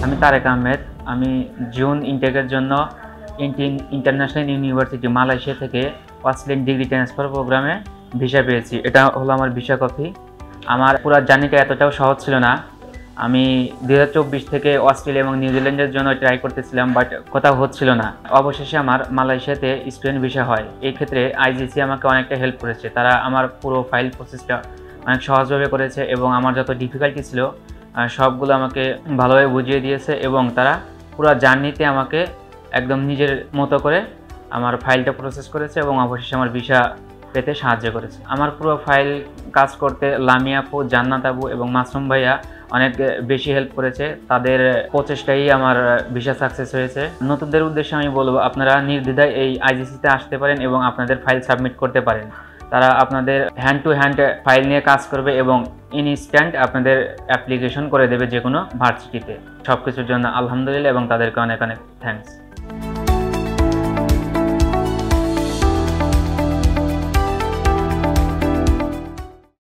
আমি তারেক আহমেদ। আমি জুন ইনটেকের জন্য ইন্টারন্যাশনাল ইউনিভার্সিটি মালয়েশিয়া থেকে অস্ট্রেলিয়ান ডিগ্রি ট্রান্সফার প্রোগ্রামে ভিসা পেয়েছি। এটা হলো আমার ভিসা কপি। আমার পুরো জার্নিটা এতটাও সহজ ছিল না। আমি 2024 থেকে অস্ট্রেলিয়া এবং নিউজিল্যান্ডের জন্য ট্রাই করতেছিলাম, বাট কোথাও হচ্ছিল না। অবশেষে আমার মালয়েশিয়াতে স্টুডেন্ট ভিসা হয়। এই ক্ষেত্রে আইজিসি আমাকে অনেকটা হেল্প করেছে। তারা আমার পুরো ফাইল প্রসেসটা অনেক সহজভাবে করেছে এবং আমার যত ডিফিকাল্টি ছিল সবগুলো আমাকে ভালোভাবে বুঝিয়ে দিয়েছে এবং তারা পুরো জার্নিতে আমাকে একদম নিজের মতো করে আমার ফাইলটা প্রসেস করেছে এবং অবশেষে আমার ভিসা পেতে সাহায্য করেছে। আমার পুরো ফাইল কাজ করতে লামিয়া আপু, জান্নাত আপু এবং মাসুম ভাইয়া অনেক বেশি হেল্প করেছে। তাদের প্রচেষ্টাই আমার ভিসা সাকসেস হয়েছে। নতুনদের উদ্দেশ্যে আমি বলবো, আপনারা নির্দ্বিধায় এই আইজিসিতে আসতে পারেন এবং আপনাদের ফাইল সাবমিট করতে পারেন। তারা আপনাদের হ্যান্ড টু হ্যান্ড ফাইল নিয়ে কাজ করবে এবং ইনস্ট্যান্ট আপনাদের অ্যাপ্লিকেশন করে দেবে যে কোনো ভার্সিটিতে। সব কিছুর জন্য আলহামদুলিল্লাহ এবং তাদেরকে অনেক অনেক থ্যাঙ্কস।